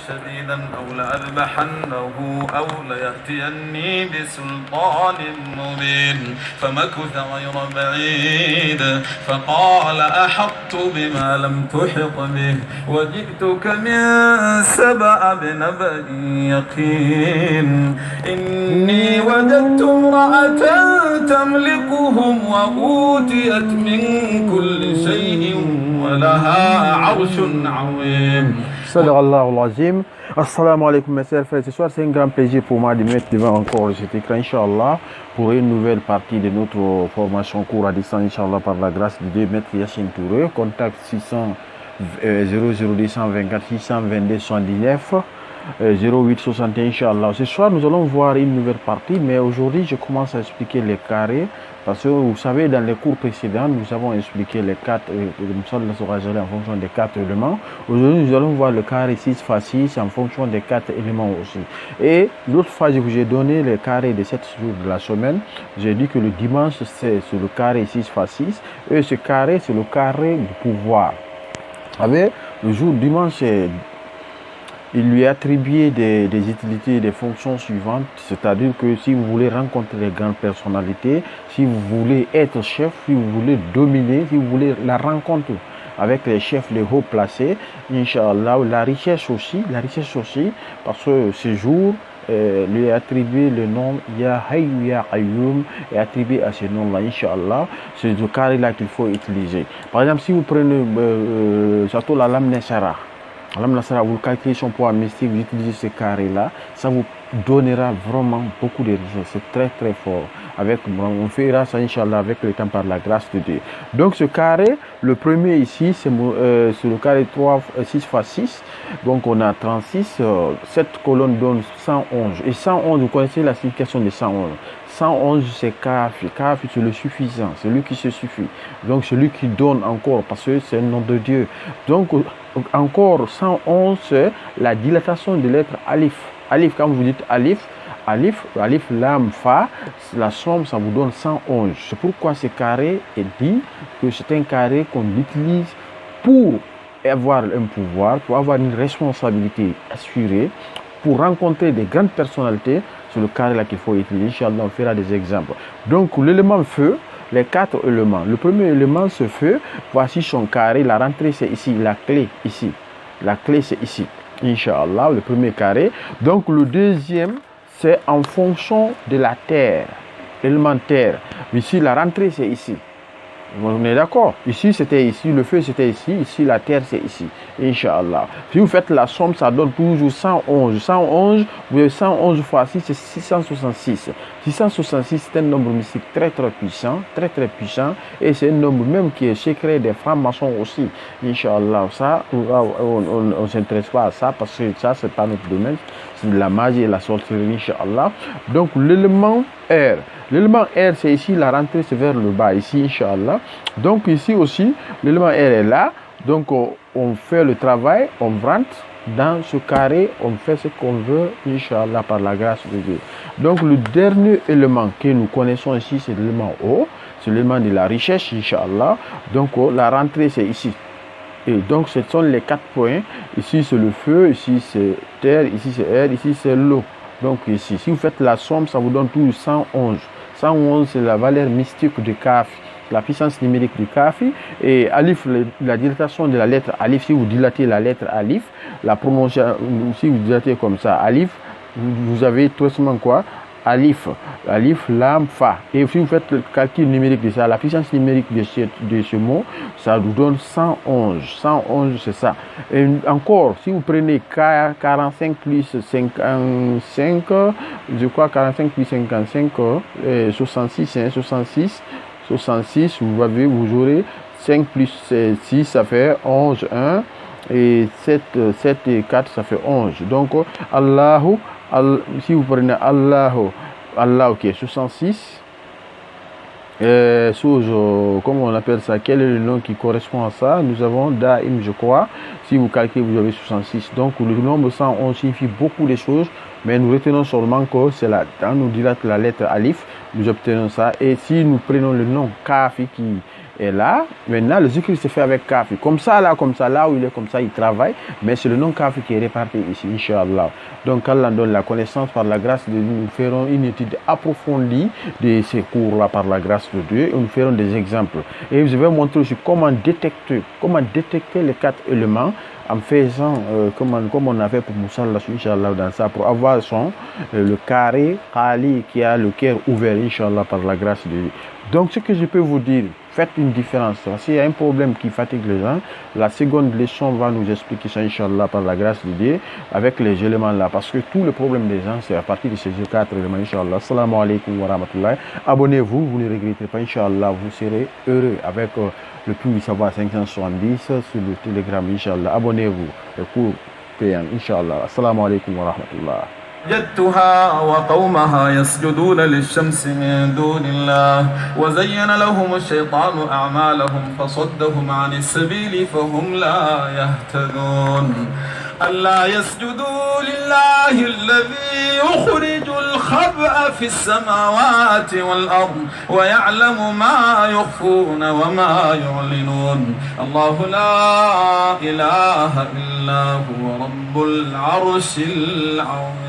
شديدا أو لأذبحنه أو ليأتيني بسلطان مبين فمكث غير بعيد فقال أحطت بما لم تحط به وجئتك من سبأ بنبأ يقين إني وجدت امرأة تملكهم وأوتيت من كل شيء ولها عرش عظيم. صدق الله العظيم. Assalamu alaikum mes chers frères. Ce soir, c'est un grand plaisir pour moi de mettre devant encore cet écran, Inch'Allah, pour une nouvelle partie de notre formation cours à distance, Inch'Allah, par la grâce de Dieu, Maître Yassine Touré. Contact 600 00224 622 79 0861, Inch'Allah. Ce soir, nous allons voir une nouvelle partie, mais aujourd'hui, je commence à expliquer les carrés. Parce que vous savez, dans les cours précédents, nous avons expliqué les quatre, en fonction des quatre éléments. Aujourd'hui, nous allons voir le carré 6 x 6 en fonction des quatre éléments aussi. Et l'autre fois, je vous ai donné les carrés de 7 jours de la semaine. J'ai dit que le dimanche, c'est le carré 6 x 6. Et ce carré, c'est le carré du pouvoir. Vous savez, le jour dimanche, il lui est attribué des utilités, des fonctions suivantes, c'est-à-dire que si vous voulez rencontrer les grandes personnalités, si vous voulez être chef, si vous voulez dominer, si vous voulez la rencontre avec les chefs, les hauts placés, Inch'Allah, la richesse aussi, parce que ce jour lui est attribué le nom Ya Hayyu Ya Qayyum est attribué à ce nom-là, Inch'Allah. C'est ce carré-là qu'il faut utiliser. Par exemple, si vous prenez surtout la lame Nessara, vous calculez son poids mystique, vous utilisez ce carré-là, ça vous donnera vraiment beaucoup de richesse. C'est très très fort. On fera ça, Inch'Allah, avec le temps par la grâce de Dieu. Donc ce carré, le premier ici, c'est le carré 6 x 6. Donc on a 36. Cette colonne donne 111. Et 111, vous connaissez la signification de 111. 111, c'est Kafi. Kafi, c'est le suffisant, c'est lui qui se suffit. Donc celui qui donne encore, parce que c'est le nom de Dieu. Donc encore 111, c'est la dilatation de lettre Alif. Alif, quand vous dites Alif, Lam, Fa, la somme, ça vous donne 111. C'est pourquoi ce carré est dit que c'est un carré qu'on utilise pour avoir un pouvoir, pour avoir une responsabilité assurée, pour rencontrer des grandes personnalités. C'est le carré là qu'il faut utiliser. Inch'Allah, on fera des exemples. Donc l'élément feu, les quatre éléments. Le premier élément, ce feu, voici son carré. La rentrée, c'est ici. La clé, ici. La clé, c'est ici. Inch'Allah, le premier carré. Donc le deuxième, c'est en fonction de la terre. L'élément terre. Ici, la rentrée, c'est ici. On est d'accord? Ici, c'était ici. Le feu, c'était ici. Ici, la terre, c'est ici. Inch'Allah. Si vous faites la somme, ça donne toujours 111. 111, vous avez 111 fois 6, c'est 666. 666, c'est un nombre mystique très, très puissant. Très, très puissant. Et c'est un nombre même qui est secret des francs-maçons aussi. Inch'Allah. Ça, on ne s'intéresse pas à ça parce que ça, c'est pas notre domaine. C'est de la magie et la sorcellerie, Inch'Allah. Donc, l'élément R. L'élément R, c'est ici, la rentrée, c'est vers le bas, ici, Inch'Allah. Donc, ici aussi, l'élément R est là. Donc, on fait le travail, on rentre dans ce carré, on fait ce qu'on veut, Inch'Allah, par la grâce de Dieu. Donc, le dernier élément que nous connaissons ici, c'est l'élément O. C'est l'élément de la richesse, Inch'Allah. Donc, la rentrée, c'est ici. Et donc, ce sont les 4 points. Ici, c'est le feu, ici, c'est terre, ici, c'est air, ici, c'est l'eau. Donc, ici, si vous faites la somme, ça vous donne toujours 111. 111, c'est la valeur mystique de Kafi, la puissance numérique de Kafi. Et Alif, la dilatation de la lettre Alif, si vous dilatez la lettre Alif, la prononciation, si vous dilatez comme ça, Alif, vous avez tout simplement quoi? Alif, Lam, Fa. Et si vous faites le calcul numérique de ça, la puissance numérique de ce mot, ça vous donne 111. 111, c'est ça. Et encore, si vous prenez 45 plus 55, je crois 45 plus 55, 66, hein, 66, vous aurez 5 plus 6, ça fait 11, 1. Et 7 et 4, ça fait 11. Donc, Allahu, si vous prenez Allah qui est 66, comment on appelle ça? Quel est le nom qui correspond à ça? Nous avons Daim, je crois. Si vous calculez, vous avez 66. Donc, le nombre 111 signifie beaucoup de choses, mais nous retenons seulement que c'est là. Quand nous dilate la lettre Alif, nous obtenons ça. Et si nous prenons le nom Kafi Et là, maintenant, le zikr se fait avec Kafi. Comme ça, là où il est comme ça, il travaille. Mais c'est le nom Kafi qui est réparti ici, Inch'Allah. Donc, Allah donne la connaissance par la grâce de Dieu. Nous ferons une étude approfondie de ces cours-là par la grâce de Dieu. Et nous ferons des exemples. Et je vais montrer aussi comment détecter les 4 éléments en faisant comme on a fait pour Moussa Inch'Allah dans ça, pour avoir le carré Khali qui a le cœur ouvert, Inch'Allah, par la grâce de Dieu. Donc, ce que je peux vous dire, faites une différence. S'il y a un problème qui fatigue les gens, la seconde leçon va nous expliquer ça, Inch'Allah, par la grâce de Dieu, avec les éléments là. Parce que tout le problème des gens, c'est à partir de ces 4 éléments, Inch'Allah. Assalamu alaikum wa rahmatullah. Abonnez-vous, vous ne regrettez pas, Inch'Allah, vous serez heureux avec le plus savoir 570 sur le Telegram, Inch'Allah. Abonnez-vous, le cours payant, Inch'Allah. Assalamu alaikum wa rahmatullah. وجدتها وقومها يسجدون للشمس من دون الله وزين لهم الشيطان أعمالهم فصدهم عن السبيل فهم لا يهتدون ألا يسجدوا لله الذي يخرج الخبأ في السماوات والأرض ويعلم ما يخفون وما يعلنون الله لا إله إلا هو رب العرش العظيم